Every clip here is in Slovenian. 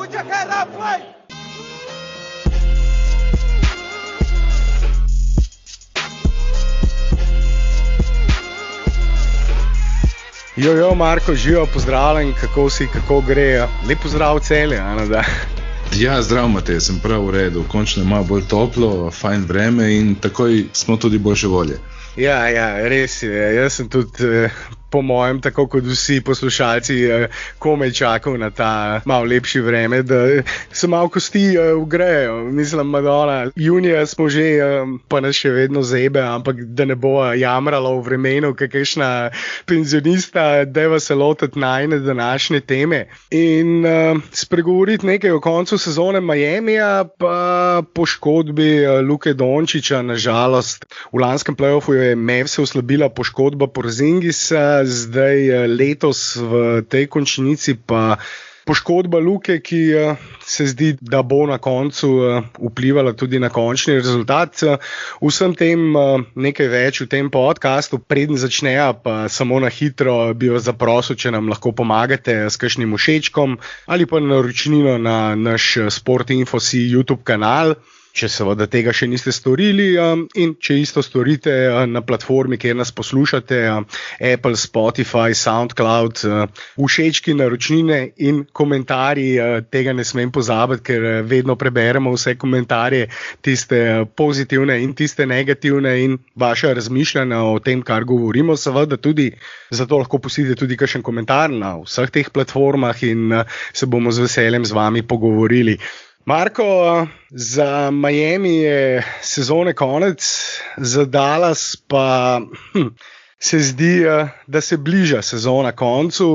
Put your head up, play! Jo, Marko, živijo, pozdravljen, kako si, kako gre, lep pozdrav Celje, Ana. Ja, zdrav Matej, sem prav v redu, končno je malo bolj toplo, fajn vreme in takoj smo tudi boljše volje. Ja, res je, jaz sem tudi po mojem, tako kot vsi poslušalci, komaj čakal na ta malo lepši vreme, da se malo kosti ugrejo. Mislim, Madonna, junija smo že, pa nas še vedno zebe, ampak da ne bo jamralo v vremenu kakšna penzionista, dajva se lotiti najne današnje teme. In spregovoriti nekaj o koncu sezone Miamija, pa poškodbi Luke Dončića, nažalost. V lanskem play-offu je Mavse oslabila poškodba Porzingisa, zdaj letos v tej končnici pa poškodba Luke, ki se zdi, da bo na koncu vplivala tudi na končni rezultat. Vsem tem nekaj več v tem podcastu, preden začnejo, pa samo na hitro bi vas zaprosil, če nam lahko pomagate s kakšnim všečkom ali pa naročnino na naš Sportinfo.si YouTube kanal. Če seveda tega še niste storili in če isto storite na platformi, kjer nas poslušate, Apple, Spotify, SoundCloud, všečki, naročnine in komentarji, tega ne smem pozabiti, ker vedno preberemo vse komentarje, tiste pozitivne in tiste negativne in vaše razmišljanja o tem, kar govorimo, seveda tudi, zato lahko pustite tudi kakšen komentar na vseh teh platformah in se bomo z veseljem z vami pogovorili. Marko, za Miami je sezone konec, za Dallas pa se zdi, da se bliža sezona koncu.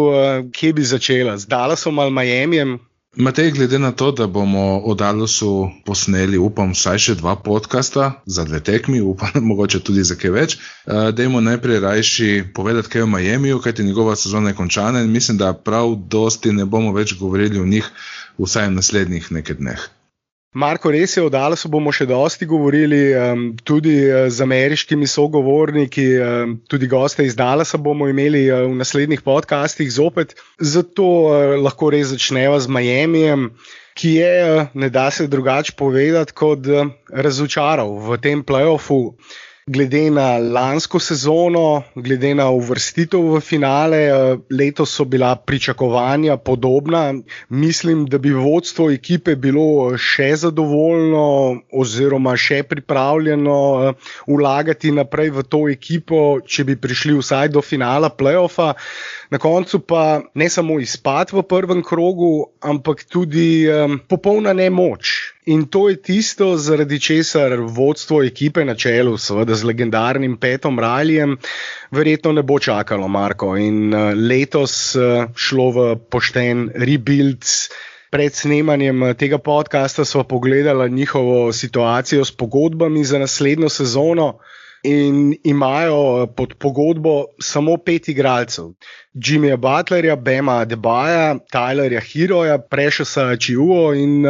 Kje bi začela? Z Dallasom ali Miamijem? Matej, glede na to, da bomo o Dallasu posneli, upam, vsaj še 2 podcasta za 2 tekmi, upam, mogoče tudi za kaj več. Dajmo najprej rajši povedati, kaj je o Miamiju, kajti njegova sezona je končana in mislim, da prav dosti ne bomo več govorili o njih vsaj v naslednjih nekaj dneh. Marko, res je, o Dallasu bomo še dosti govorili, tudi z ameriškimi sogovorniki, tudi goste iz Dallasa bomo imeli v naslednjih podcastih zopet. Zato lahko res začneva z Miamijem, ki je, ne da se drugače povedati, kot razočaral v tem play-offu. Glede na lansko sezono, glede na uvrstitev v finale, letos so bila pričakovanja podobna. Mislim, da bi vodstvo ekipe bilo še zadovoljno oziroma še pripravljeno vlagati naprej v to ekipo, če bi prišli vsaj do finala play-offa. Na koncu pa ne samo izpad v prvem krogu, ampak tudi popolna nemoč. In to je tisto, zaradi česar vodstvo ekipe na čelu, seveda z legendarnim Patom Rileyjem, verjetno ne bo čakalo, Marko. In letos šlo v pošten rebuild. Pred snemanjem tega podcasta sva pogledala njihovo situacijo s pogodbami za naslednjo sezono in imajo pod pogodbo samo 5 igralcev. Jimmyja Butlerja, Bama Adebayoja, Tylerja Heroja, Preciousa Achiuo in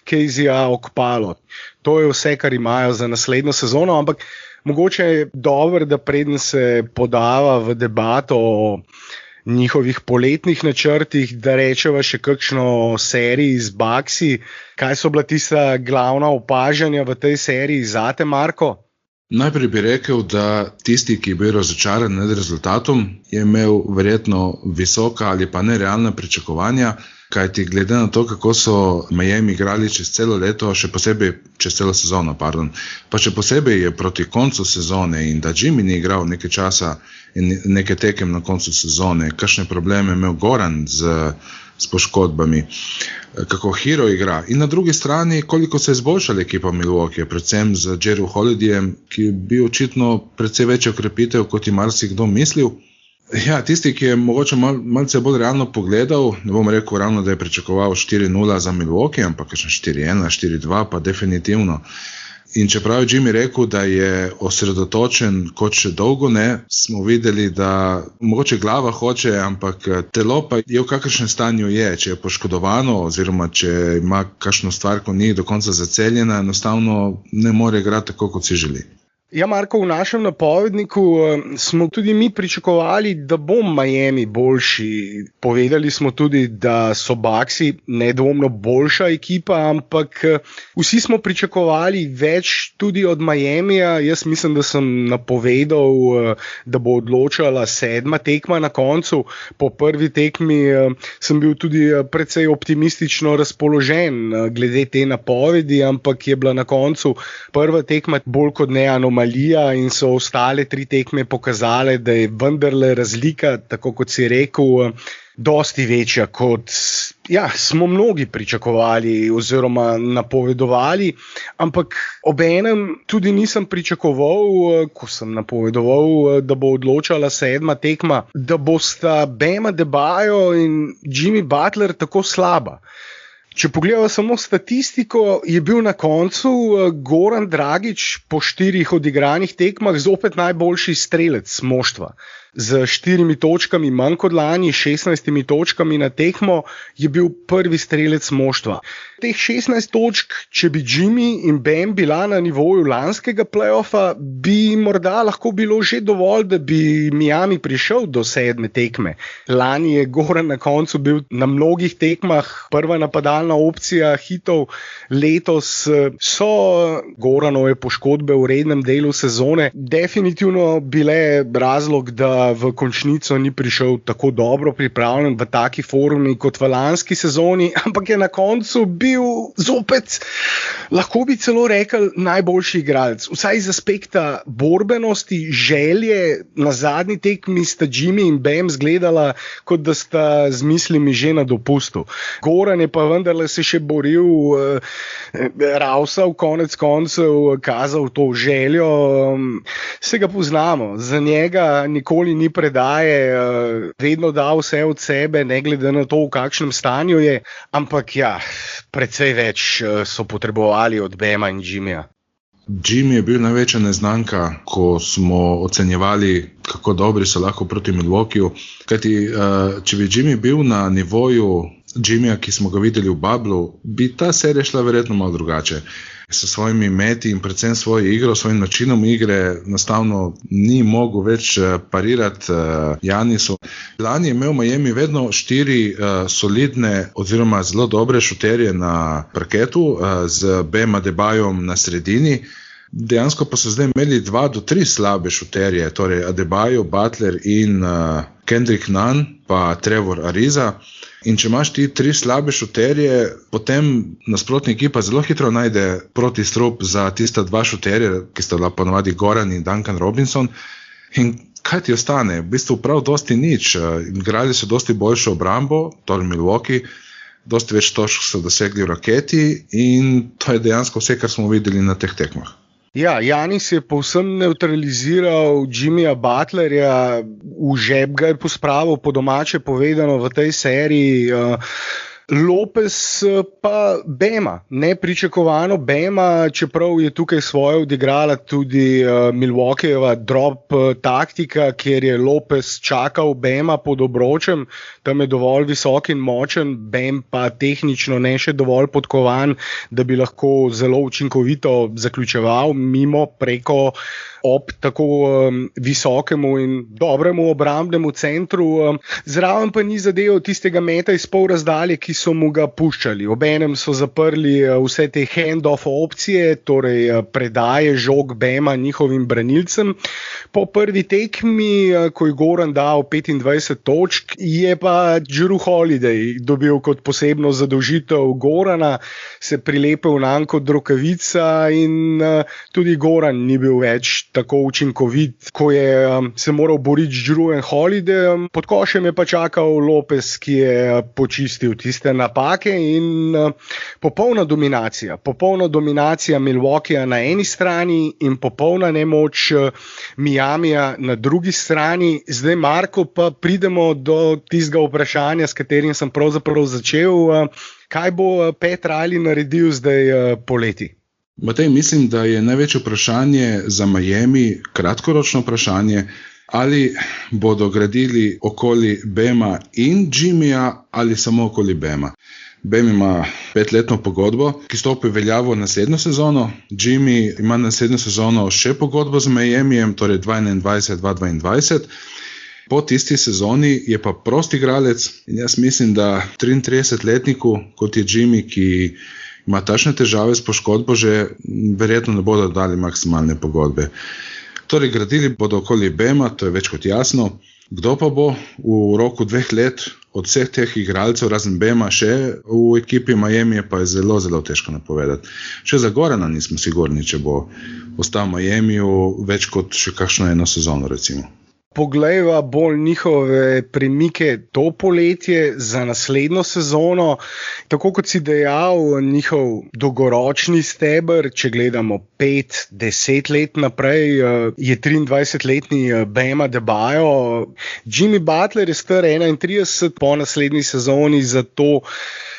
Caseyja Okpalo. To je vse, kar imajo za naslednjo sezono, ampak mogoče je dobro, da preden se podava v debato o njihovih poletnih načrtih, da rečeva še kakšno o seriji z Bucksi. Kaj so bila tista glavna opažanja v tej seriji zate, Marko? Najprej bi rekel, da tisti, ki je bil razočaran nad rezultatom, je imel verjetno visoka ali pa nerealna pričakovanja, kajti glede na to, kako so Miami igrali čez celo leto, še posebej čez celo sezono, pa še posebej je proti koncu sezone in da Jimmy ni igral nekaj časa in nekaj tekem na koncu sezone, kakšne probleme imel Goran s poškodbami, kako Hero igra. In na drugi strani, koliko se je izboljšala ekipa Milwaukee, predvsem z Jerry Holidayjem, ki je bil očitno precej večjo okrepitev, kot je marsikdo mislil. Ja, tisti, ki je mogoče malce bolj realno pogledal, ne bom rekel ravno, da je pričakoval 4-0 za Milwaukee, ampak 4-1, 4-2 pa definitivno. In čeprav je Jimmy rekel, da je osredotočen kot še dolgo ne, smo videli, da mogoče glava hoče, ampak telo pa je v kakršnem stanju je. Če je poškodovano oziroma če ima kakšno stvar, ko ni do konca zaceljena, enostavno ne more igrati tako, kot si želi. Ja, Marko, v našem napovedniku smo tudi mi pričakovali, da bo Miami boljši. Povedali smo tudi, da so Bucksi nedvomno boljša ekipa, ampak vsi smo pričakovali več tudi od Miamija. Jaz mislim, da sem napovedal, da bo odločala 7. tekma na koncu. Po prvi tekmi sem bil tudi precej optimistično razpoložen glede te napovedi, ampak je bila na koncu prva tekma bolj kot ne anomalija in so ostale 3 tekme pokazale, da je vendarle razlika, tako kot si rekel, dosti večja, kot smo mnogi pričakovali oziroma napovedovali, ampak obenem tudi nisem pričakoval, ko sem napovedoval, da bo odločala 7. tekma, da bosta Bam Adebayo in Jimmy Butler tako slaba. Če pogledamo samo statistiko, je bil na koncu Goran Dragić po 4 odigranih tekmah zopet najboljši strelec moštva. Z 4 točkami manj kot lani, 16 točkami na tekmo, je bil prvi strelec moštva. Teh 16 točk, če bi Jimmy in Bam bila na nivoju lanskega play-offa, bi morda lahko bilo že dovolj, da bi Miami prišel do 7. tekme. Lani je Goran na koncu bil na mnogih tekmah prva napadalna opcija hitov. Letos so Goranove poškodbe v rednem delu sezone definitivno bile razlog, da v končnico ni prišel tako dobro pripravljen v taki formi kot v lanski sezoni, ampak je na koncu bil zopet, lahko bi celo rekel, najboljši igralec. Vsaj iz aspekta borbenosti, želje. Na zadnji tekmi sta Jimmy in Bam zgledala, kot da sta z mislimi že na dopustu. Goran je pa vendarle se še boril, ravsal, konec koncev kazal to željo. Se ga poznamo, za njega nikoli ni predaje, vedno da vse od sebe, ne glede na to, v kakšnem stanju je, ampak precej več so potrebovali od Bama in Jimmyja. Jimmy je bil največja neznanka, ko smo ocenjevali, kako dobri so lahko proti Milwaukeeju. Kajti, če bi Jimmy bil na nivoju Jimmyja, ki smo ga videli v Bubblu, bi ta serija šla verjetno malo drugače. S svojimi meti in predvsem svojo igro, svojim načinom igre, enostavno ni mogel več parirati Giannisu. Lani je imel Miami vedno 4 solidne oziroma zelo dobre šuterje na parketu, z Bam Adebayom na sredini. Dejansko pa so zdaj imeli 2 do 3 slabe šuterje, torej Adebayo, Butler in Kendrick Nunn pa Trevor Ariza. In če imaš ti 3 slabe šuterje, potem nasprotna ekipa zelo hitro najde protistrup za tista 2 šuterje, ki sta bila ponovadi Goran in Duncan Robinson. In kaj ti ostane? V bistvu prav dosti nič. Igrali so dosti boljšo obrambo, torej Milwaukee, dosti več točk so dosegli v raketi in to je dejansko vse, kar smo videli na teh tekmah. Ja, Giannis je povsem nevtraliziral Jimmyja Butlerja, v žep ga je pospravil, po domače povedano, v tej seriji. Lopez pa Bama, nepričakovano Bama, čeprav je tukaj svoje odigrala tudi Milwaukeejeva drop taktika, kjer je Lopez čakal Bama pod obročem, tam je dovolj visok in močen, Bam pa tehnično ne še dovolj podkovan, da bi lahko zelo učinkovito zaključeval mimo preko ob tako visokemu in dobremu obrambnemu centru. Zraven pa ni zadeval tistega meta iz pol razdalje, ki so mu ga puščali. Obenem so zaprli vse te hand-off opcije, torej predaje žog Bama njihovim branilcem. Po prvi tekmi, ko je Goran dal 25 točk, je pa Jrue Holiday dobil kot posebno zadolžitev Gorana, se prilepil nanj kot rokavica in tudi Goran ni bil več tako učinkovit, ko je se moral boriti z Jrue Holidayem. Pod košem je pa čakal Lopez, ki je počistil tiste napake in popolna dominacija Milwaukeeja na eni strani in popolna nemoč Miamija na drugi strani. Zdaj, Marko, pa pridemo do tistega vprašanja, s katerim sem pravzaprav začel. Kaj bo Pat Riley naredil zdaj poleti? Matej, mislim, da je največje vprašanje za Miami, kratkoročno vprašanje, ali bodo gradili okoli Bama in Jimmyja ali samo okoli Bama. Bam ima 5-letno pogodbo, ki stopi v veljavo naslednjo sezono. Jimmy ima naslednjo sezono še pogodbo z Miamijem, torej 2021-2022. Po tisti sezoni je pa prost igralec in jaz mislim, da 33-letniku, kot je Jimmy, ki ima takšne težave s poškodbo, že verjetno ne bodo dali maksimalne pogodbe. Torej, gradili bodo okoli Bama, to je več kot jasno. Kdo pa bo v roku 2 let od vseh teh igralcev, razen Bama, še v ekipi Miami, pa je zelo, zelo težko napovedati. Še za Gorana nismo sigurni, če bo ostal v Miamiju več kot še kakšno eno sezono, recimo. Poglejva bolj njihove premike to poletje za naslednjo sezono. Tako kot si dejal, njihov dolgoročni steber, če gledamo 5-10 let naprej, je 23-letni Bam Adebayo. Jimmy Butler je star 31 po naslednji sezoni, zato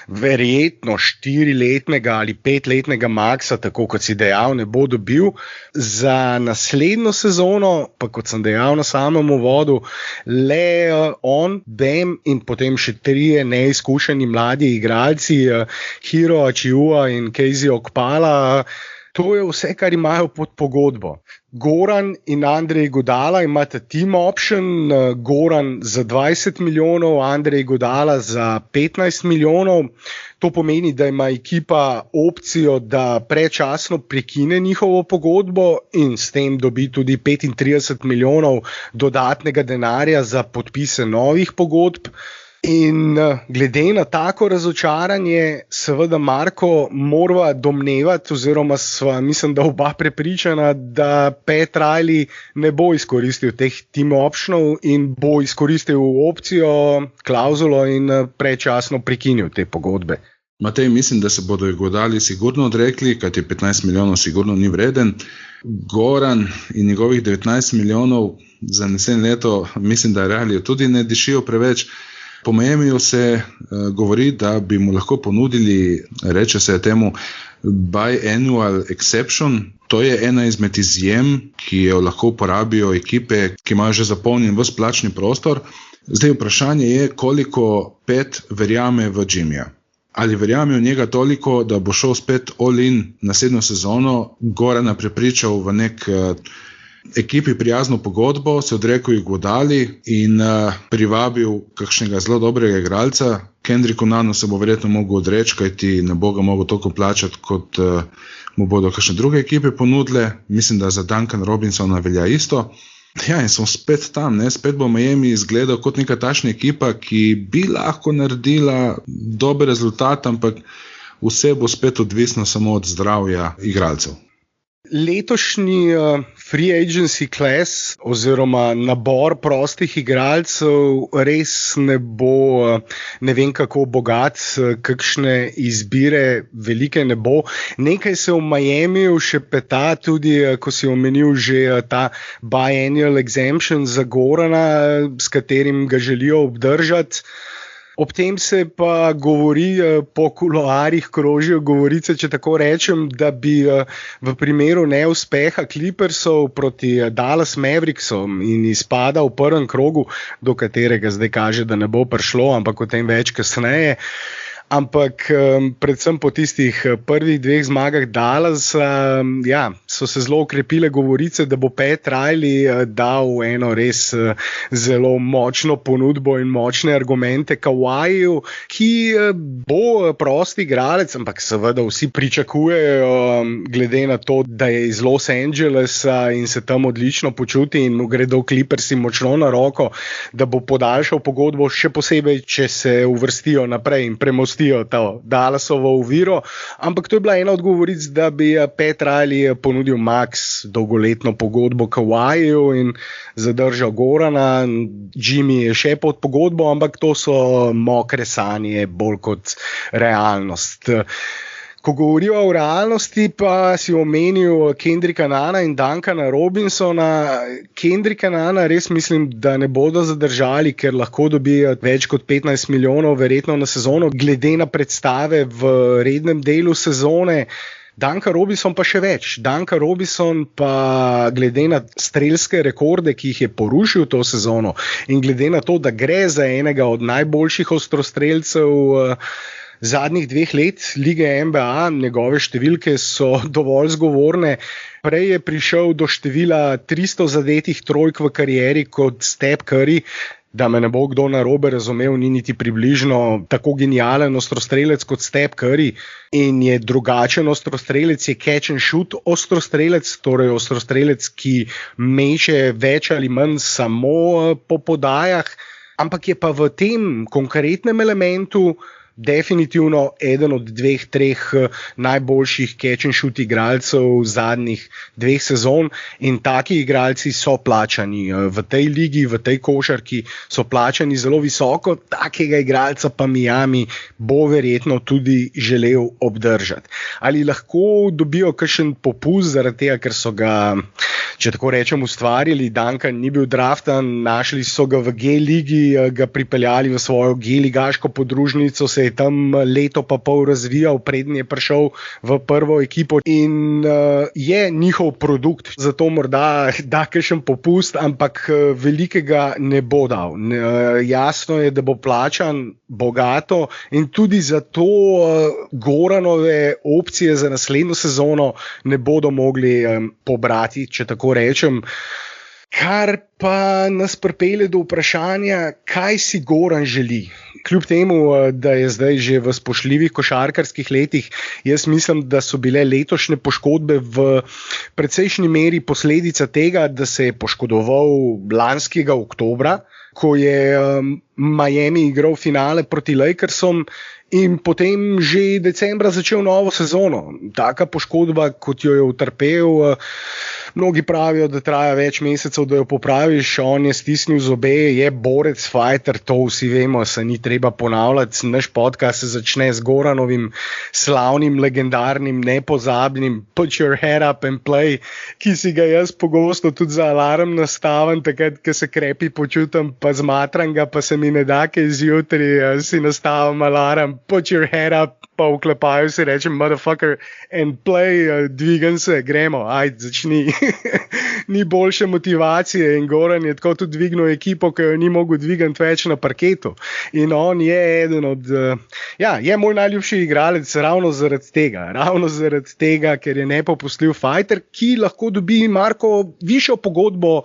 verjetno 4-letnega ali 5-letnega maksa, tako kot si dejal, ne bo dobil. Za naslednjo sezono, pa kot sem dejal na samem uvodu, le on, Bam in potem še 3 neizkušeni mladi igralci, Hero Achiuwa in Casey Okpala. To je vse, kar imajo pod pogodbo. Goran in Andrej Iguodala imata team option, Goran za 20 milijonov, Andrej Iguodala za 15 milijonov. To pomeni, da ima ekipa opcijo, da predčasno prekine njihovo pogodbo in s tem dobi tudi 35 milijonov dodatnega denarja za podpise novih pogodb. In glede na tako razočaranje, seveda Marko morava domnevati, oziroma sva, mislim, da oba prepričana, da Pat Riley ne bo izkoristil teh team optionov in bo izkoristil opcijo, klauzulo in predčasno prekinil te pogodbe. Matej, mislim, da se bodo Iguodali sigurno odrekli, kajti 15 milijonov sigurno ni vreden. Goran in njegovih 19 milijonov za naslednje leto, mislim, da Riley tudi ne dišijo preveč. Po Miamiju se govori, da bi mu lahko ponudili, reče se temu, biannual exception. To je ena izmed izjem, ki jo lahko uporabijo ekipe, ki imajo že zapolnjen ves plačni prostor. Zdaj vprašanje je, koliko Pat verjame v Jimmyja. Ali verjame v njega toliko, da bo šel spet all in naslednjo sezono, Gorana prepričal v nek ekipi prijazno pogodbo, se odrekel Iguodali in privabil kakšnega zelo dobrega igralca. Kendricku Nunnu se bo verjetno mogel odreči, kajti ne bo ga mogel toliko plačati, kot mu bodo kakšne druge ekipe ponudile. Mislim, da za Duncan Robinsona velja isto. Ja, in smo spet tam, spet bo Miami izgledal kot neka tašna ekipa, ki bi lahko naredila dober rezultat, ampak vse bo spet odvisno samo od zdravja igralcev. Letošnji free agency class oziroma nabor prostih igralcev res ne bo ne vem kako bogat, kakšne izbire velike ne bo. Nekaj se v Miamiju še peta, tudi ko si omenil že ta biannual exemption za Gorana, s katerim ga želijo obdržati. Ob tem se pa govori, po kuloarjih krožijo govorice, če tako rečem, da bi v primeru neuspeha Clippersov proti Dallas Mavericksom in izpada v prvem krogu, do katerega zdaj kaže, da ne bo prišlo, ampak o tem več kasneje. Ampak predvsem po tistih prvih 2 zmagah Dallas, so se zelo okrepile govorice, da bo Pat Riley dal eno res zelo močno ponudbo in močne argumente Kawhiju, ki bo prosti igralec, ampak seveda vsi pričakujejo, glede na to, da je iz Los Angelesa in se tam odlično počuti in mu gredo Clippersi močno na roko, da bo podaljšal pogodbo, še posebej, če se uvrstijo naprej in premostijo to Dallasovo oviro, ampak to je bila ena od govoric, da bi Pat Riley ponudil max dolgoletno pogodbo Kawhiju in zadržal Gorana. Jimmy je še pod pogodbo, ampak to so mokre sanje bolj kot realnost. Ko govorijo o realnosti, pa si omenil Kendricka Nunna in Duncana Robinsona. Kendricka Nunna res mislim, da ne bodo zadržali, ker lahko dobijo več kot 15 milijonov verjetno na sezono, glede na predstave v rednem delu sezone. Duncan Robinson pa še več. Duncan Robinson pa glede na strelske rekorde, ki jih je porušil to sezono in glede na to, da gre za enega od najboljših ostrostrelcev zadnjih 2 let lige NBA, njegove številke so dovolj zgovorne. Prej je prišel do števila 300 zadetih trojk v karieri kot Steph Curry. Da me ne bo kdo narobe razumel, ni niti približno tako genijalen ostrostrelec kot Steph Curry in je drugačen ostrostrelec, je catch and shoot ostrostrelec, torej ostrostrelec, ki meče več ali manj samo po podajah, ampak je pa v tem konkretnem elementu definitivno eden od 2-3 najboljših catch and shoot igralcev zadnjih 2 sezon in taki igralci so plačani v tej ligi, v tej košarki so plačani zelo visoko, takega igralca pa Miami bo verjetno tudi želel obdržati. Ali lahko dobijo kakšen popust zaradi tega, ker so ga, če tako rečem, ustvarili, Duncan ni bil draftan, našli so ga v G-ligi, ga pripeljali v svojo G-ligaško podružnico, se je tam leto pa pol razvijal, preden je prišel v prvo ekipo in je njihov produkt, zato morda da kakšen popust, ampak velikega ne bo dal. Jasno je, da bo plačan bogato in tudi zato Goranove opcije za naslednjo sezono ne bodo mogli pobrati, če tako rečem. Kar pa nas pripelje do vprašanja, kaj si Goran želi. Kljub temu, da je zdaj že v spoštljivih košarkarskih letih, jaz mislim, da so bile letošnje poškodbe v precejšnji meri posledica tega, da se je poškodoval lanskega oktobra, ko je Miami igral finale proti Lakersom in potem že decembra začel novo sezono. Taka poškodba, kot jo je utrpel, mnogi pravijo, da traja več mesecev, da jo popraviš, on je stisnil zobe, je borec, fighter, to vsi vemo, se ni treba ponavljati. Naš podcast se začne z Goranovim slavnim, legendarnim, nepozabnim Put your head up and play, ki si ga jaz pogosto tudi za alarm nastavim, takrat, ko se krepi počutim, pa zmatram ga, pa se mi ne da, kaj zjutraj si nastavim alarm, put your head up, pa vklepaju si rečem motherfucker and play, dvigam se, gremo, ajde, začni. Ni boljše motivacije in Goran je tako tudi dvignil ekipo, ki jo ni mogel dvigati več na parketu. In on je eden od, je moj najljubši igralec ravno zaradi tega, ker je nepopustljiv fighter, ki lahko dobi Marko višjo pogodbo,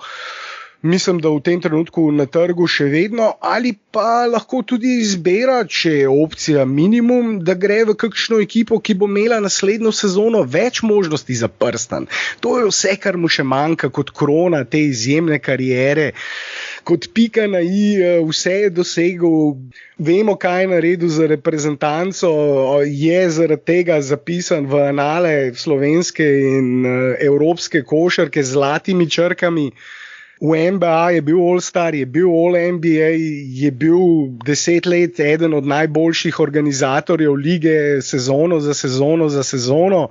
mislim, da v tem trenutku na trgu še vedno, ali pa lahko tudi izbira, če je opcija minimum, da gre v kakšno ekipo, ki bo imela naslednjo sezono več možnosti za prstan. To je vse, kar mu še manjka kot krona te izjemne kariere, kot pika na i, vse je dosegel, vemo, kaj je naredil za reprezentanco, je zaradi tega zapisan v anale slovenske in evropske košarke z zlatimi črkami. V NBA je bil All-Star, je bil All-NBA, je bil 10 let eden od najboljših organizatorjev lige sezono za sezono,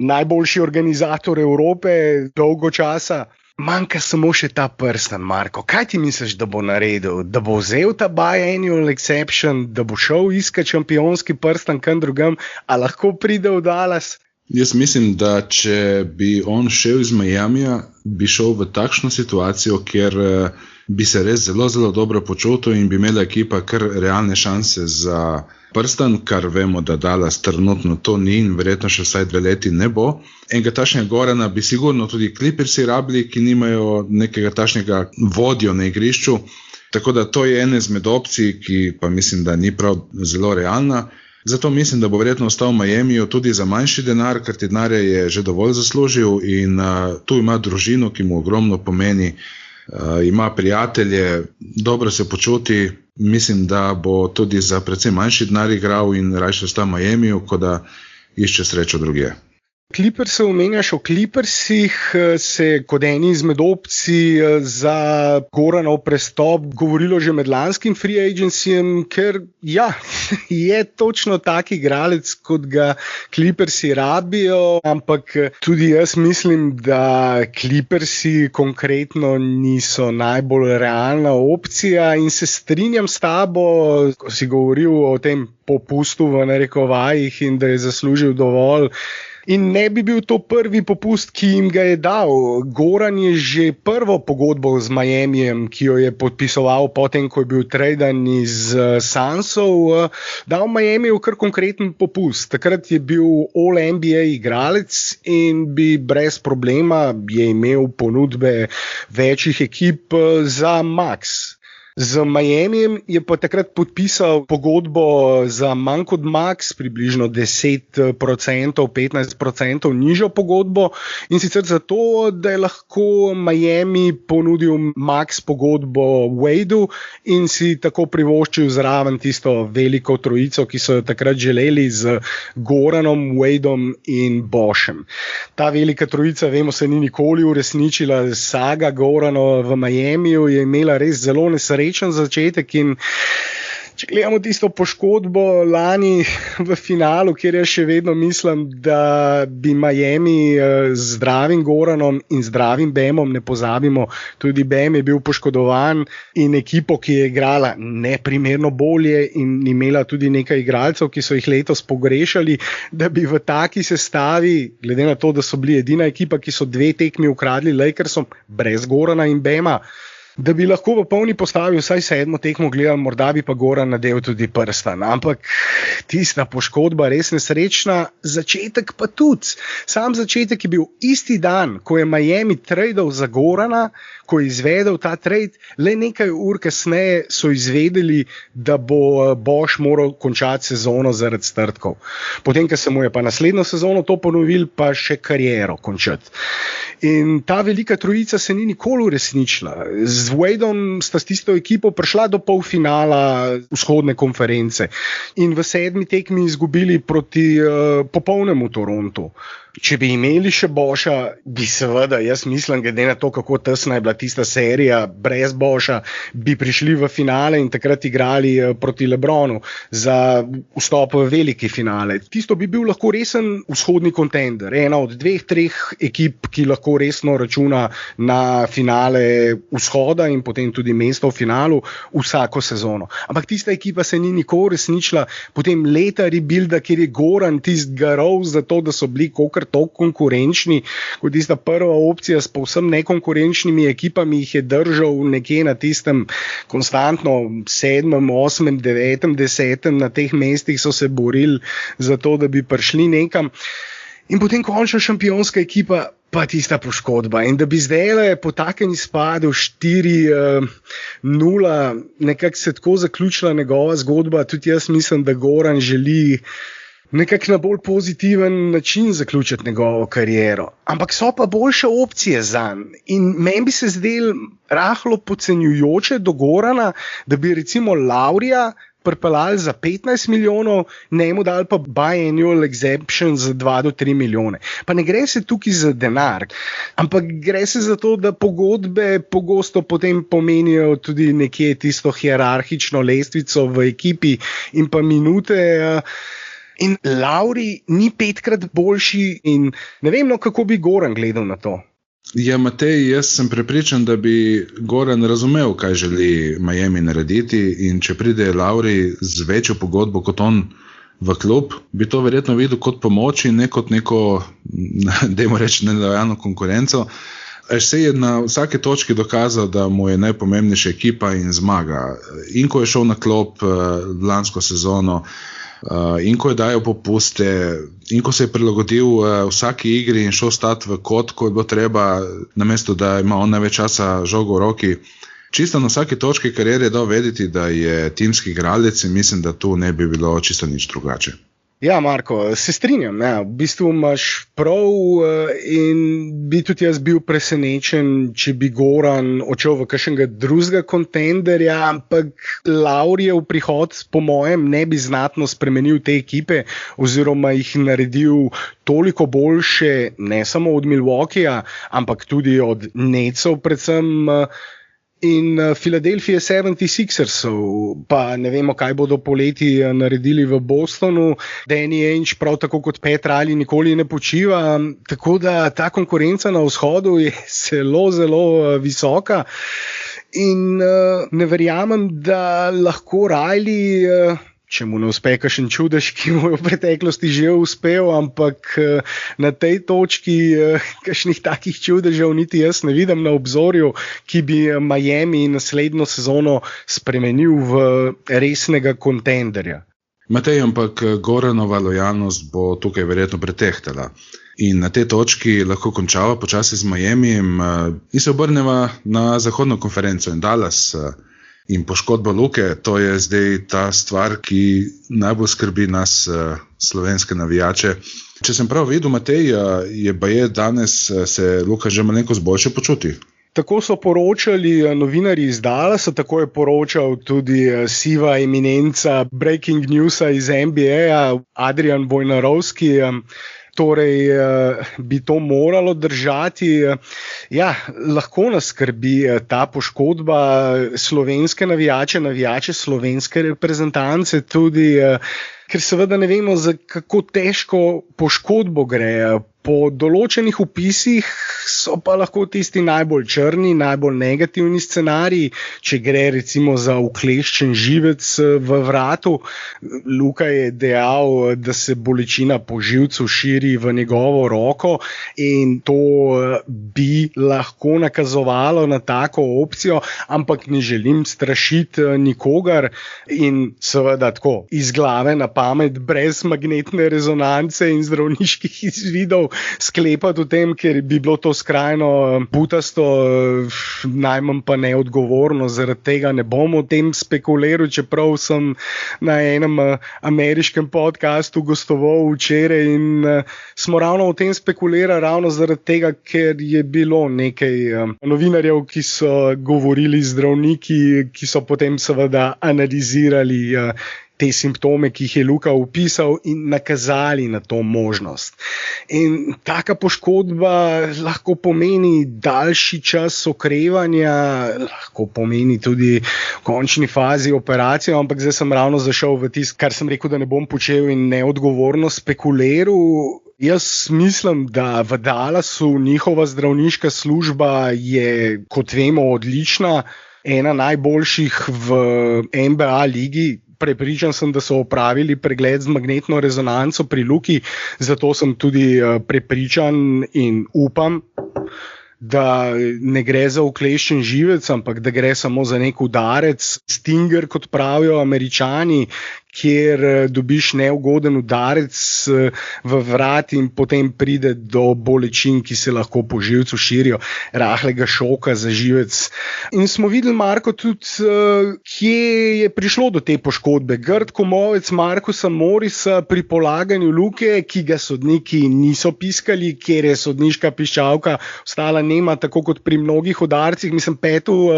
najboljši organizator Evrope dolgo časa. Manjka samo še ta prstan, Marko. Kaj ti misliš, da bo naredil? Da bo vzel ta biannual exception, da bo šel iskat šampionski prstan kam drugam, a lahko pride v Dallas? Jaz mislim, da če bi on šel iz Miamija, bi šel v takšno situacijo, kjer bi se res zelo, zelo dobro počutil in bi imela ekipa kar realne šanse za prstan, kar vemo, da Dallas trenutno to ni in verjetno še vsaj 2 leti ne bo. Enega tašnega Gorana bi sigurno tudi Clippersi rabili, ki nimajo nekega tašnega vodjo na igrišču, tako da to je ena izmed opcij, ki pa mislim, da ni prav zelo realna. Zato mislim, da bo verjetno ostal v Miamiju tudi za manjši denar, ker ti denarja je že dovolj zaslužil in tu ima družino, ki mu ogromno pomeni, ima prijatelje, dobro se počuti, mislim, da bo tudi za precej manjši denar igral in raje ostal v Miamiju, kot da išče srečo drugje. Clippers omenjaš, o Clippersih se kot eni izmed opcij za Goranov prestop govorilo že med lanskim free agencyjem, ker je točno tak igralec, kot ga Clippersi rabijo, ampak tudi jaz mislim, da Clippersi konkretno niso najbolj realna opcija in se strinjam s tabo, ko si govoril o tem popustu v narekovajih in da je zaslužil dovolj. In ne bi bil to prvi popust, ki jim ga je dal. Goran je že prvo pogodbo z Miamijem, ki jo je podpisoval potem, ko je bil traden iz Sunsov, dal Miamiju kar konkreten popust. Takrat je bil All-NBA igralec in bi brez problema je imel ponudbe večjih ekip za max. Z Miamijem je pa takrat podpisal pogodbo za manj kot max, približno 10%, 15% nižjo pogodbo, in sicer zato, da je lahko Miami ponudil max pogodbo Wadeu in si tako privoščil zraven tisto veliko trojico, ki so jo takrat želeli z Goranom, Wadeom in Boshem. Ta velika trojica, vemo, se ni nikoli uresničila. Saga Gorana v Miamiju je imela res zelo nesrečen začetek in če gledamo tisto poškodbo lani v finalu, kjer jaz še vedno mislim, da bi Miami z zdravim Goranom in zdravim Bamom, ne pozabimo, tudi Bam je bil poškodovan, in ekipo, ki je igrala neprimerno bolje in imela tudi nekaj igralcev, ki so jih letos pogrešali, da bi v taki sestavi, glede na to, da so bili edina ekipa, ki so 2 tekmi ukradli Lakersom brez Gorana in Bama, da bi lahko v polni postavi vsaj 7. tekmo gledali, morda bi pa Goran nadel tudi prstan. Ampak tista poškodba res nesrečna, začetek pa tudi. Sam začetek je bil isti dan, ko je Miami tradal za Gorana, ko je izvedel ta trade, le nekaj ur kasneje so izvedeli, da bo Boš moral končati sezono zaradi strdkov. Potem, ko se mu je pa naslednjo sezono to ponovil, pa še kariero končati. In ta velika trojica se ni nikoli uresničila. Z Wadeom sta s tisto ekipo prišla do polfinala vzhodne konference in v 7. tekmi izgubili proti popolnemu Torontu. Če bi imeli še Boša, bi seveda, jaz mislim, glede na to, kako tesna je bila tista serija, brez Boša, bi prišli v finale in takrat igrali proti LeBronu za vstop v veliki finale. Tisto bi bil lahko resen vzhodni kontender, ena od 2-3 ekip, ki lahko resno računa na finale vzhoda in potem tudi mesto v finalu vsako sezono. Ampak tista ekipa se ni nikoli resničila, potem leta rebuilda, kjer je Goran tist garov za to, da so bili kokar toliko konkurenčni, kot tista prva opcija s povsem nekonkurenčnimi ekipami jih je držal nekje na tistem konstantno 7., 8., 9., 10. na teh mestih so se borili za to, da bi prišli nekam. In potem končna šampionska ekipa, pa tista poškodba. In da bi zdaj po takem izpadu 4-0 nekako se tako zaključila njegova zgodba, tudi jaz mislim, da Goran želi nekako na bolj pozitiven način zaključiti njegovo kariero. Ampak so pa boljše opcije zanj. In meni bi se zdelo rahlo podcenjujoče do Gorana, da bi recimo Laurija pripeljali za 15 milijonov, ne mu dali pa biannual exemption za 2 do 3 milijone. Pa ne gre se tukaj za denar, ampak gre se za to, da pogodbe pogosto potem pomenijo tudi nekje tisto hierarhično lestvico v ekipi in pa minute. In Lauri ni 5-krat boljši in ne vem, kako bi Goran gledal na to. Ja, Matej, jaz sem prepričan, da bi Goran razumel, kaj želi Miami narediti, in če pride Lauri z večjo pogodbo kot on v klub, bi to verjetno videl kot pomoč in ne kot neko, dajmo reči, nelojalno konkurenco. Se je na vsaki točki dokazal, da mu je najpomembnejša ekipa in zmaga. In ko je šel na klop lansko sezono, in ko je dajal popuste, in ko se je prilagodil vsaki igri in šel stati v kot, ko je bilo treba, namesto da ima on največ časa žogo v roki. Čisto na vsaki točki kariere je dal vedeti, da je timski igralec, in mislim, da tu ne bi bilo čisto nič drugače. Ja, Marko, se strinjam. Ja. V bistvu imaš prav in bi tudi jaz bil presenečen, če bi Goran odšel v kakšnega drugega kontenderja, ampak Laurijev prihod po mojem ne bi znatno spremenil te ekipe oziroma jih naredil toliko boljše, ne samo od Milwaukeeja, ampak tudi od Netsov predvsem in Philadelphia 76ersov, pa ne vemo, kaj bodo poleti naredili v Bostonu. Danny Ainge prav tako kot Pat Riley nikoli ne počiva, tako da ta konkurenca na vzhodu je zelo, zelo visoka in ne verjamem, da lahko Riley če mu ne uspe kakšen čudež, ki mu je v preteklosti že uspel, ampak na tej točki kakšnih takih čudežev niti jaz ne vidim na obzorju, ki bi Miami naslednjo sezono spremenil v resnega kontenderja. Matej, ampak Goranova lojalnost bo tukaj verjetno pretehtala. In na tej točki lahko končava počasi z Miamijem in se obrneva na zahodno konferenco in Dallas. In poškodba Luke, to je zdaj ta stvar, ki najbolj skrbi nas, slovenske navijače. Če sem prav videl, Matej, je baje danes se Luka že malenkost boljše počuti. Tako so poročali novinarji iz Dallasa, tako je poročal tudi siva eminenca breaking newsa iz NBA, Adrian Wojnarowski. Torej bi to moralo držati. Ja, lahko nas skrbi ta poškodba slovenske navijače slovenske reprezentance tudi, ker seveda ne vemo, za kako težko poškodbo gre. Po določenih opisih so pa lahko tisti najbolj črni, najbolj negativni scenariji, če gre recimo za ukleščen živec v vratu. Luka je dejal, da se bolečina po živcu širi v njegovo roko in to bi lahko nakazovalo na tako opcijo, ampak ne želim strašiti nikogar in seveda tako iz glave na pamet, brez magnetne rezonance in zdravniških izvidov sklepati o tem, ker bi bilo to skrajno butasto, najmanj pa neodgovorno. Zaradi tega ne bom o tem spekuliral, čeprav sem na enem ameriškem podcastu gostoval včeraj in smo ravno o tem spekulirali, ravno zaradi tega, ker je bilo nekaj novinarjev, ki so govorili z zdravniki, ki so potem seveda analizirali te simptome, ki jih je Luka opisal in nakazali na to možnost. In taka poškodba lahko pomeni daljši čas okrevanja, lahko pomeni tudi v končni fazi operacijo, ampak zdaj sem ravno zašel v tisto, kar sem rekel, da ne bom počel in neodgovorno spekuliral. Jaz mislim, da v Dallasu njihova zdravniška služba je, kot vemo, odlična, ena najboljših v NBA ligi. Prepričan sem, da so opravili pregled z magnetno rezonanco pri Luki, zato sem tudi prepričan in upam, da ne gre za ukleščen živec, ampak da gre samo za nek udarec, stinger, kot pravijo Američani, kjer dobiš neugoden udarec v vrat in potem pride do bolečin, ki se lahko po živcu širijo, rahlega šoka za živec. In smo videli, Marko, tudi kje je prišlo do te poškodbe. Grd komovec Markusa Morisa pri polaganju Luke, ki ga sodniki niso piskali, kjer je sodniška piščalka ostala nema, tako kot pri mnogih udarcih. Mislim, Petu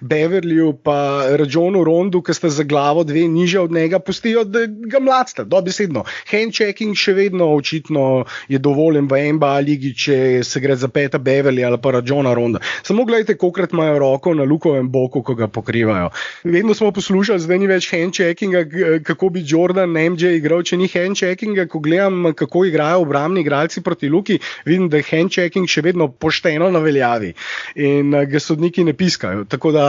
Beverlyju pa Rajonu Rondu, ki sta za glavo dve niže od njega, pustijo, da ga mladsta, dobesedno. Handchecking še vedno očitno je dovoljen v NBA ligi, če se gre za Peta Beverly ali pa Rajona Ronda. Samo gledajte, kolikrat imajo roko na Lukovem boku, ko ga pokrivajo. Vedno smo poslušali, zdaj ni več handcheckinga, kako bi Jordan MJ igral, če ni handcheckinga. Ko gledam, kako igrajo obrambni igralci proti Luki, vidim, da je handchecking še vedno pošteno na veljavi in ga sodniki ne piskajo. Tako da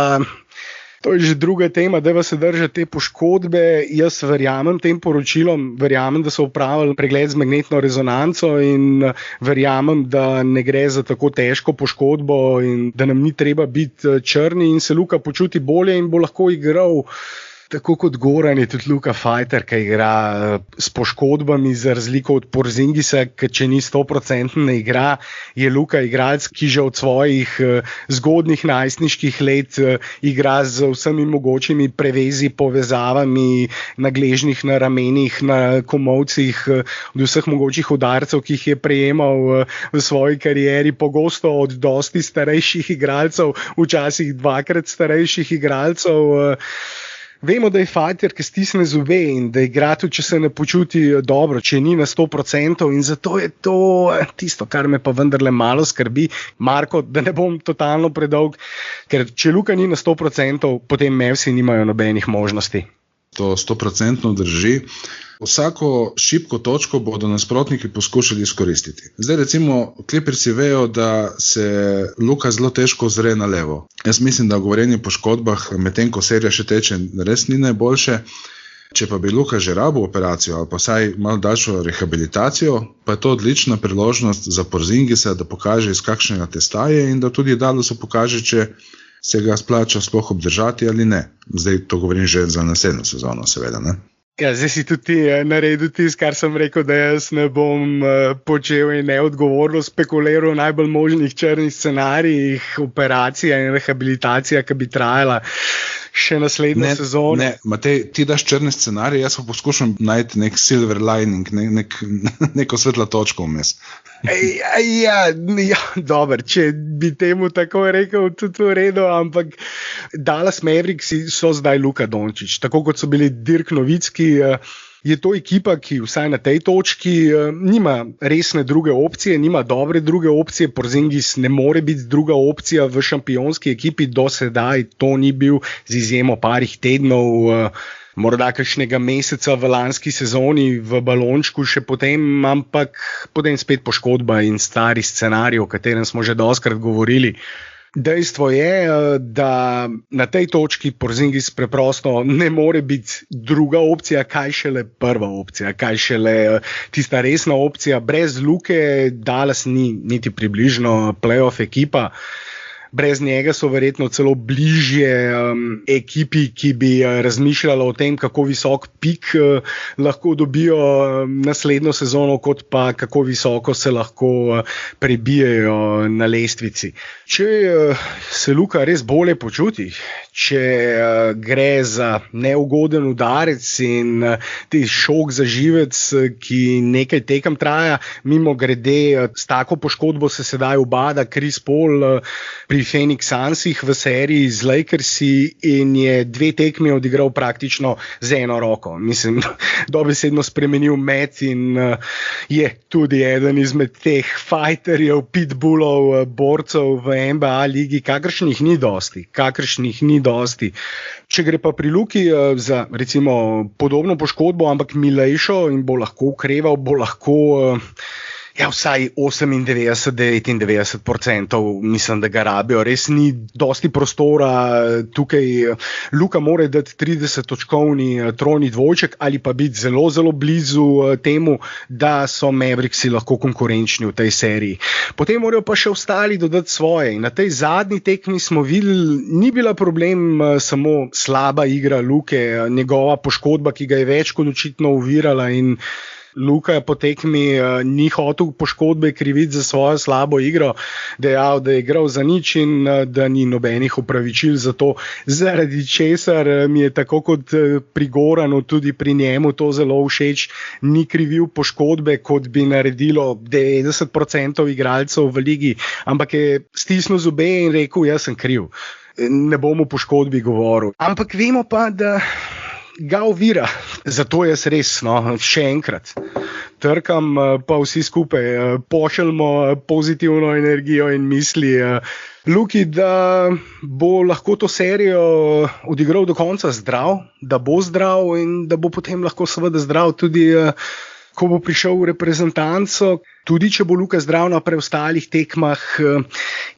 to je že druga tema, da se drži te poškodbe. Jaz verjamem tem poročilom, verjamem, da so opravili pregled z magnetno rezonanco in verjamem, da ne gre za tako težko poškodbo in da nam ni treba biti črni in se Luka počuti bolje in bo lahko igral. Tako kot Goran je tudi Luka fighter, ki igra s poškodbami, za razliko od Porzingisa, ki če ni 100% ne igra, je Luka igralec, ki že od svojih zgodnjih najstniških let igra z vsemi mogočimi prevezi, povezavami na gležnjih, na ramenih, na komovcih, od vseh mogočih udarcev, ki jih je prejemal v svoji karieri, pogosto od dosti starejših igralcev, včasih dvakrat starejših igralcev. Vemo, da je fighter, ki stisne zobe in da igra tudi, če se ne počuti dobro, če ni na 100%, in zato je to tisto, kar me pa vendarle malo skrbi. Marko, da ne bom totalno predolg, ker če Luka ni na 100%, potem Mavsi nimajo nobenih možnosti. To 100% drži. Vsako šibko točko bodo nasprotniki poskušali izkoristiti. Zdaj recimo Clippersi vejo, da se Luka zelo težko zre na levo. Jaz mislim, da govorjenje o poškodbah, medtem ko serija še teče, res ni najboljše. Če pa bi Luka že rabil operacijo ali pa vsaj malo daljšo rehabilitacijo, pa je to odlična priložnost za Porzingisa, da pokaže, iz kakšnega testa je in da tudi Dallasu pokaže, če se ga splača sploh obdržati ali ne. Zdaj to govorim že za naslednjo sezono, seveda, ne? Ja, zdaj si tudi naredil tisto, kar sem rekel, da jaz ne bom počel in neodgovorno spekuliral o najbolj možnih črnih scenarijih, operacija in rehabilitacija, ki bi trajala še naslednjo sezono. Ne, Matej, ti daš črne scenarije, jaz pa poskušam najti nek silver lining, neko svetlo točko vmes. Ja, dobro, če bi temu tako rekel, tudi v redu, ampak Dallas Mavericks so zdaj Luka Dončić, tako kot so bili Dirk Nowitzki. Je to ekipa, ki vsaj na tej točki nima resne druge opcije, nima dobre druge opcije. Porzingis ne more biti druga opcija v šampionski ekipi, do sedaj to ni bil, z izjemo parih tednov, morda kakšnega meseca v lanski sezoni v balončku še potem, ampak potem spet poškodba in stari scenarij, o katerem smo že dostikrat govorili. Dejstvo je, da na tej točki Porzingis preprosto ne more biti druga opcija, kaj šele prva opcija, kaj šele tista resna opcija. Brez Luke Dallas ni niti približno playoff ekipa. Brez njega so verjetno celo bližje ekipi, ki bi razmišljala o tem, kako visok pik lahko dobijo naslednjo sezono, kot pa kako visoko se lahko prebijejo na lestvici. Če se Luka res bolje počuti, če gre za neugoden udarec in ti šok za živec, ki nekaj tekem traja, mimo grede, s tako poškodbo se sedaj ubada Chris Paul pri Phoenix Sunsih v seriji z Lakersi in je 2 tekmi odigral praktično z eno roko. Mislim, dobesedno spremenil met in je tudi eden izmed teh fighterjev, pitbullov, borcev v NBA ligi, kakršnih ni dosti. Če gre pa pri Luki za recimo podobno poškodbo, ampak milejšo in bo lahko ukreval, bo lahko vsaj 98-99% mislim, da ga rabijo. Res ni dosti prostora tukaj. Luka mora dati 30-točkovni trojni dvojček ali pa biti zelo, zelo blizu temu, da so Mavericksi lahko konkurenčni v tej seriji. Potem morajo pa še ostali dodati svoje. In na tej zadnji tekmi smo videli, ni bila problem samo slaba igra Luke, njegova poškodba, ki ga je več kot očitno ovirala in Luka po tekmi ni hotel poškodbe kriviti za svojo slabo igro, dejal, da je igral za nič in da ni nobenih opravičil za to, zaradi česar mi je tako kot pri Goranu tudi pri njemu to zelo všeč, ni krivil poškodbe, kot bi naredilo 90% igralcev v ligi, ampak je stisnil zobe in rekel, jaz sem kriv. Ne bom o poškodbi govoril. Ampak vemo pa, da ga ovira. Zato jaz res, še enkrat trkam, pa vsi skupaj pošljemo pozitivno energijo in misli Luki, da bo lahko to serijo odigral do konca zdrav, da bo zdrav in da bo potem lahko seveda zdrav tudi ko bo prišel v reprezentanco. Tudi če bo Luka zdrav na preostalih tekmah,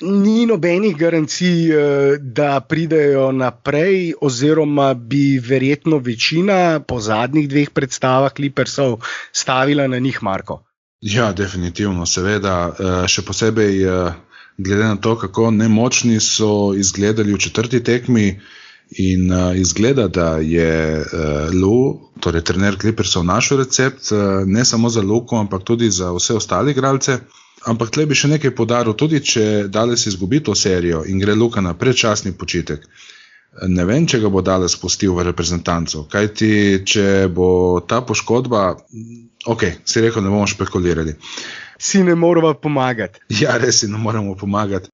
ni nobenih garancij, da pridejo naprej, oziroma bi verjetno večina po zadnjih 2 predstavah Clippersov stavila na njih, Marko. Ja, definitivno, seveda, še posebej glede na to, kako nemočni so izgledali v 4. tekmi. In izgleda, da je Lou, torej trener Clippersov, našel recept ne samo za Luko, ampak tudi za vse ostale igralce. Ampak tle bi še nekaj poudaril, tudi če Dallas izgubi to serijo in gre Luka na predčasni počitek, ne vem, če ga bo Dallas spustil v reprezentanco, kajti če bo ta poškodba, si rekel, ne bomo špekulirali. Si ne moramo pomagati. Ja, res si ne moramo pomagati.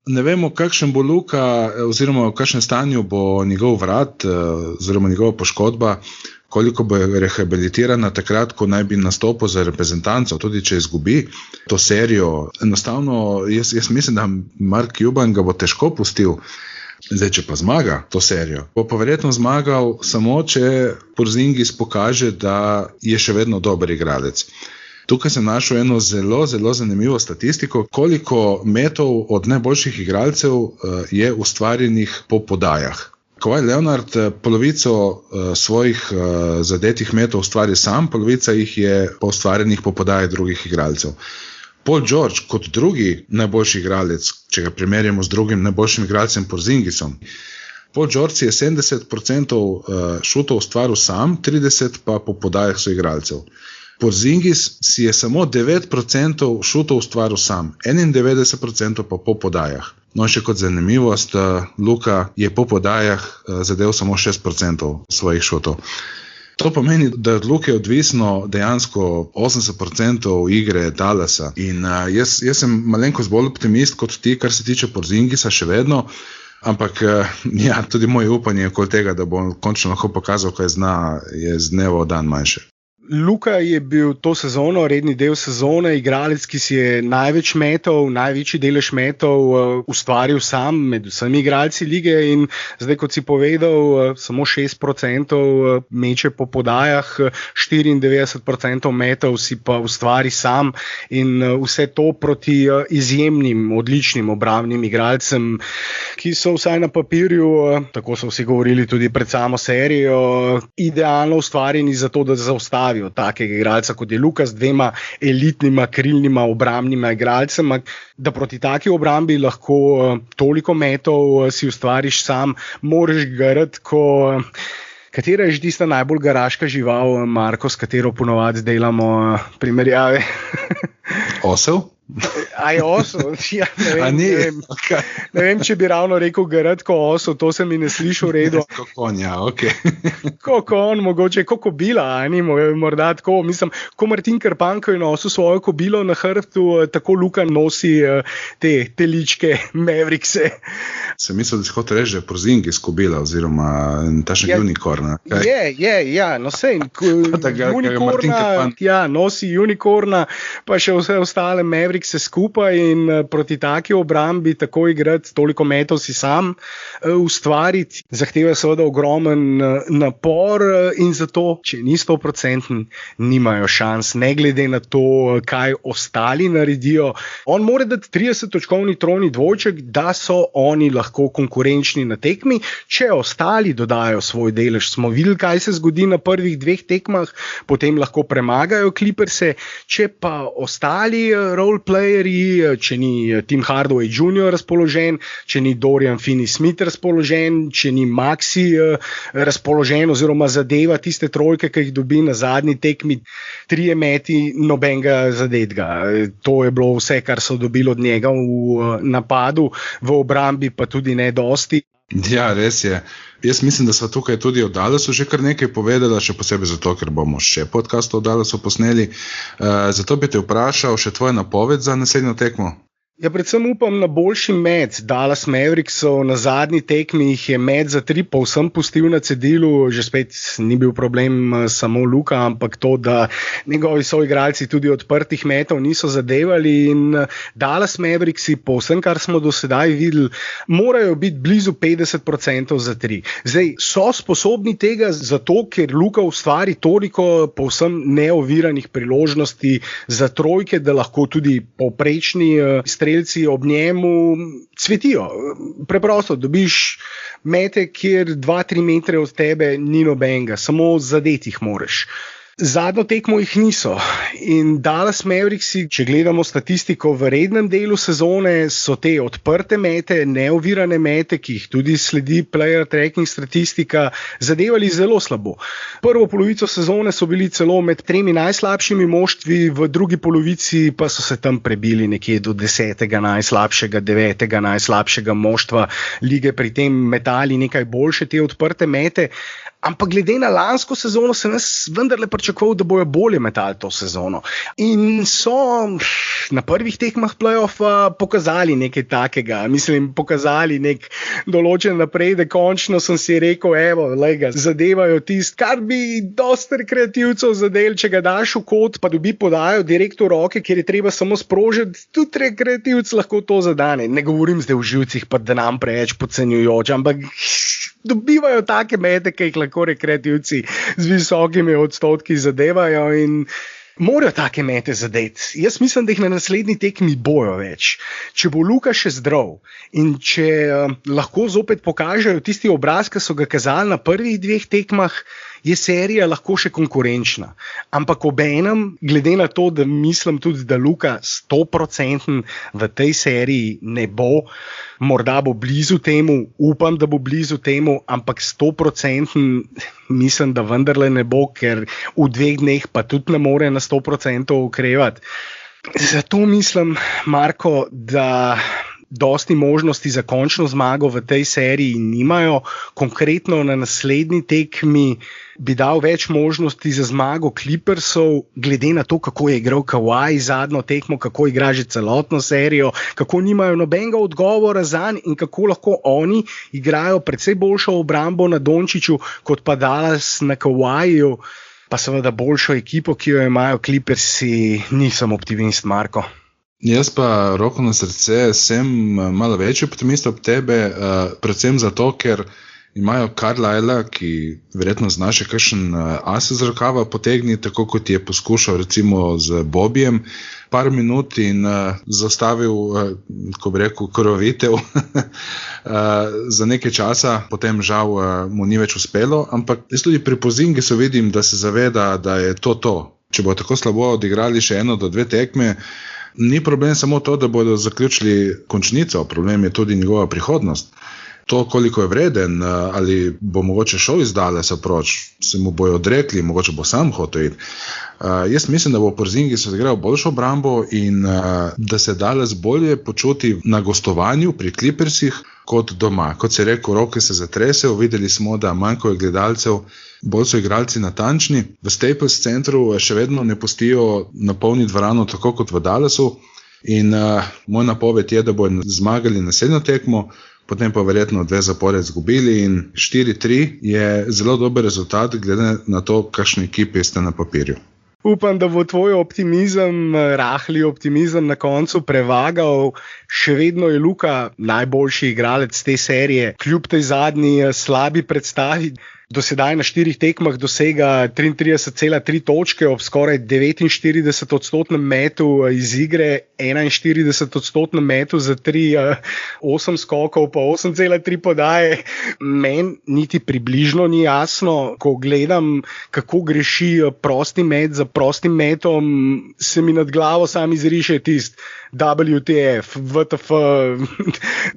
Ne vemo, kakšen bo Luka, oziroma v kakšnem stanju bo njegov vrat, oziroma njegova poškodba, koliko bo rehabilitirana takrat, ko naj bi nastopil za reprezentanco, tudi če izgubi to serijo. Enostavno, jaz mislim, da Mark Cuban ga bo težko pustil. Zdaj, če pa zmaga to serijo, bo pa verjetno zmagal samo, če Porzingis pokaže, da je še vedno dober igralec. Tukaj sem našel eno zelo, zelo zanimivo statistiko, koliko metov od najboljših igralcev je ustvarjenih po podajah. Kawhi Leonard polovico svojih zadetih metov ustvari sam, polovica jih je ustvarjenih po podaji drugih igralcev. Paul George kot drugi najboljši igralec, če ga primerjamo z drugim najboljšim igralcem Porzingisom, Paul George je 70% šutov ustvaril sam, 30% pa po podajah soigralcev. Porzingis si je samo 9% šutov ustvaril sam, 91% pa po podajah. No, še kot zanimivost, Luka je po podajah zadev samo 6% svojih šutov. To pomeni, da je od Luke odvisno dejansko 80% igre Dallasa. In jaz sem malenkost bolj optimist kot ti, kar se tiče Porzingisa še vedno, ampak ja, tudi moje upanje okoli tega, da bo končno lahko pokazal, kaj zna, je z dneva v dan manjše. Luka je bil to sezono, redni del sezone, igralec, ki si je največji delež metov ustvaril sam med vsemi igralci lige in zdaj, kot si povedal, samo 6% meče po podajah, 94% metov si pa ustvari sam in vse to proti izjemnim, odličnim obrambnim igralcem, ki so vsaj na papirju, tako so vsi govorili tudi pred samo serijo, idealno ustvarjeni za to, da zaustavijo takega igralca, kot je Luka, z dvema elitnima, krilnima, obrambnima igralcema, da proti taki obrambi lahko toliko metov si ustvariš sam, moraš garati, katera je že tista najbolj garaška žival, Marko, s katero ponovadi delamo primerjave? Osel? Aj osel? Ja, ne vem, če bi ravno rekel garati ko osel, to se mi ne sliši v redu. Ko konja, ok. Ko konj, mogoče ko kobila, morda tako, mislim, ko Martin Krpanko je nosil svojo kobilo na hrbtu, tako Luka nosi te teličke Maverickse. Sem mislil, da si hotel reči, da je Porzingis kobila, oziroma tašnek unikorna. Ja, no sej, unikorna, ja, nosi unikorna, pa še vse ostale Mavericks skupaj in proti taki obrambi tako igrati, toliko metov si sam ustvariti, zahteva seveda ogromen napor in zato, če ni 100%, nimajo šans, ne glede na to, kaj ostali naredijo. On mora dati 30-točkovni trojni dvojček, da so oni lahko konkurenčni na tekmi, če ostali dodajo svoj delež. Smo videli, kaj se zgodi na prvih 2 tekmah, potem lahko premagajo Clipperse, če pa ostali roleplayerji, če ni Tim Hardaway Jr. razpoložen, če ni Dorian Finney-Smith razpoložen, če ni Maxi razpoložen oziroma zadeva tiste trojke, ki jih dobi na zadnji tekmi, 3 meti, nobenega zadetga. To je bilo vse, kar so dobili od njega v napadu, v obrambi pa tudi ne dosti. Ja, res je. Jaz mislim, da so tukaj tudi o Dallasu že kar nekaj povedala, še posebej zato, ker bomo še podcast o Dallasu posneli. Zato bi te vprašal še tvoja napoved za naslednjo tekmo. Ja, predvsem upam na boljši met. Dallas Mavericksov na zadnji tekmi jih je met za 3 povsem pustil na cedilu, že spet ni bil problem samo Luka, ampak to, da njegovi soigralci tudi odprtih metov niso zadevali in Dallas Mavericksi, po vsem, kar smo do sedaj videli, morajo biti blizu 50% za 3. Zdaj, so sposobni tega zato, ker Luka ustvari toliko povsem neoviranih priložnosti za trojke, da lahko tudi povprečni strelci ob njemu cvetijo. Preprosto, dobiš mete, kjer 2-3 metre od tebe ni nobenega, samo zadeti jih moraš. Zadnjo tekmo jih niso in Dallas Mavericksi, če gledamo statistiko v rednem delu sezone, so te odprte mete, neovirane mete, ki jih tudi sledi player tracking statistika, zadevali zelo slabo. Prvo polovico sezone so bili celo med 3 najslabšimi moštvi, v drugi polovici pa so se tam prebili nekje do 10. najslabšega, 9. najslabšega moštva lige, pri tem metali nekaj boljše te odprte mete. Ampak glede na lansko sezono sem jaz vendarle pričakoval, da bojo bolje metali to sezono. In so na prvih tekmah play-offa pokazali nekaj takega. Pokazali nek določen napredek. Končno sem si rekel, evo, lega, zadevajo tist, kar bi dosti rekreativcev zadel, če ga daš v kot, pa dobi podajo direkt v roke, kjer je treba samo sprožiti, tudi rekreativc lahko to zadane. Ne govorim zdaj v živcih, pa da nam preveč podcenjujoč, ampak dobivajo take mete, ki jih lahko rekreativci z visokimi odstotki zadevajo in Morajo take mete zadeti. Jaz mislim, da jih na naslednji tekmi bojo več. Če bo Luka še zdrav in če lahko zopet pokažejo tisti obraz, ki so ga kazali na prvih 2 tekmah, je serija lahko še konkurenčna. Ampak obenem, glede na to, da mislim tudi, da Luka 100% v tej seriji ne bo, morda bo blizu temu, upam, da bo blizu temu, ampak 100% mislim, da vendarle ne bo, ker v 2 dneh pa tudi ne more na 100% okrevati. Zato mislim, Marko, da dosti možnosti za končno zmago v tej seriji nimajo. Konkretno na naslednji tekmi bi dal več možnosti za zmago Clippersov, glede na to, kako je igral Kawhi zadnjo tekmo, kako igra že celotno serijo, kako nimajo nobenega odgovora zanj in kako lahko oni igrajo precej boljšo obrambo na Dončiću, kot pa Dallas na Kawhiju, pa seveda boljšo ekipo, ki jo imajo Clippersi. Nisem optimist, Marko. Jaz pa, roko na srce, sem malo večji optimist od tebe, predvsem zato, ker imajo Carlisla, ki verjetno zna še kakšen as iz rokava potegni, tako kot je poskušal recimo z Bobijem par minut in zastavil, ko bi rekel, krvavitev za nekaj časa, potem žal mu ni več uspelo, ampak jaz tudi pri Porzingisu vidim, da se zaveda, da je to. Če bo tako slabo odigrali še 1 do 2 tekme, ni problem samo to, da bodo zaključili končnico, problem je tudi njegova prihodnost. To, koliko je vreden, ali bo mogoče šel iz Dallasa proč, se mu bojo odrekli, mogoče bo sam hotel iti. Jaz mislim, da bo Porzingis odigral boljšo obrambo in da se Dallas bolje počuti na gostovanju pri Clippersih kot doma. Kot se je rekel, roke se zatresejo, videli smo, da manjko je gledalcev, bolj so igralci natančni. V Staples centru še vedno ne pustijo napolniti dvorano tako kot v Dallasu in moj napoved je, da bodo zmagali naslednjo tekmo, potem pa verjetno 2 zapored izgubili in 4-3 je zelo dober rezultat glede na to, kakšni ekipi ste na papirju. Upam, da bo tvoj optimizem, rahli optimizem na koncu prevagal. Še vedno je Luka najboljši igralec te serije, kljub tej zadnji slabi predstavi. Do sedaj na 4 tekmah dosega 33,3 točke ob skoraj 49% metu iz igre, 41% metu za 3, 8 skokov pa 8,3 podaje. Meni niti približno ni jasno, ko gledam, kako greši prosti met za prostim metom, se mi nad glavo sam izriše tist WTF, WTF.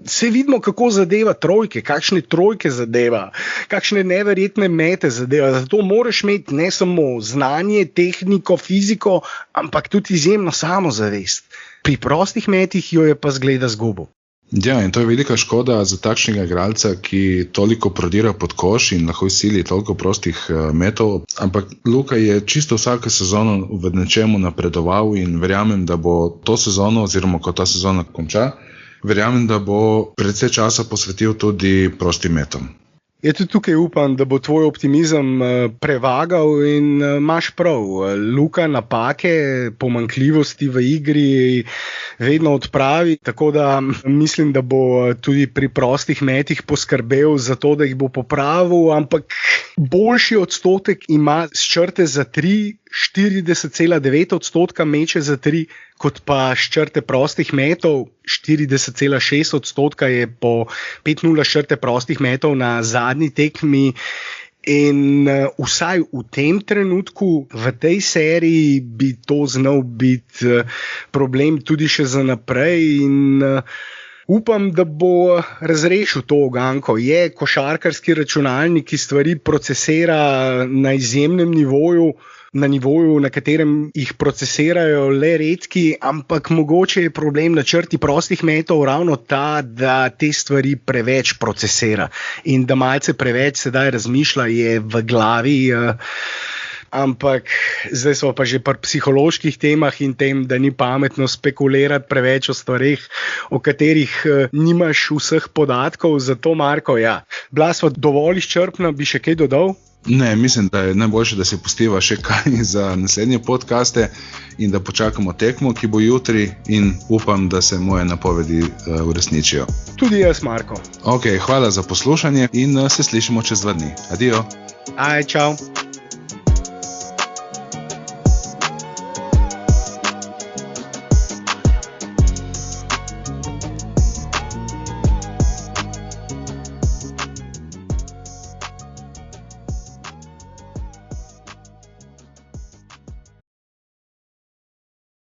Se vidimo, kako zadeva trojke, kakšne trojke zadeva, kakšne neverjetne mete zadeva. Zato moraš imeti ne samo znanje, tehniko, fiziko, ampak tudi izjemno samozavest. Pri prostih metih jo je pa zgleda zgubo. Ja, in to je velika škoda za takšnega igralca, ki toliko prodira pod koš in lahko sili toliko prostih metov, ampak Luka je čisto vsako sezono v nečemu napredoval in verjamem, da bo to sezono, oziroma ko ta sezona konča, verjamem, da bo precej časa posvetil tudi prostim metom. Jaz tudi tukaj upam, da bo tvoj optimizem prevagal in imaš prav. Luka napake, pomanjkljivosti v igri vedno odpravi, tako da mislim, da bo tudi pri prostih metih poskrbel za to, da jih bo popravil, ampak boljši odstotek ima s črte za 3, 40,9% meče za 3, kot pa s črte prostih metov, 40,6% je po 5-0 črte prostih metov na zadnji tekmi. In vsaj v tem trenutku, v tej seriji, bi to znal biti problem tudi še za naprej in upam, da bo razrešil to uganko. Je košarkarski računalnik, ki stvari procesira na izjemnem nivoju, na katerem jih procesirajo le redki, ampak mogoče je problem na črti prostih metov ravno ta, da te stvari preveč procesira in da malce preveč sedaj razmišlja, je v glavi. Ampak zdaj smo pa že pri psiholoških temah in tem, da ni pametno spekulirati preveč o stvarih, o katerih nimaš vseh podatkov. Zato, Marko, ja, bila sva dovolj izčrpna, bi še kaj dodal? Ne, mislim, da je najboljše, da se pustiva še kaj za naslednje podcaste in da počakamo tekmo, ki bo jutri, in upam, da se moje napovedi uresničijo. Tudi jaz, Marko. Ok, hvala za poslušanje in se slišimo čez 2 dni. Adijo. Aj, čau.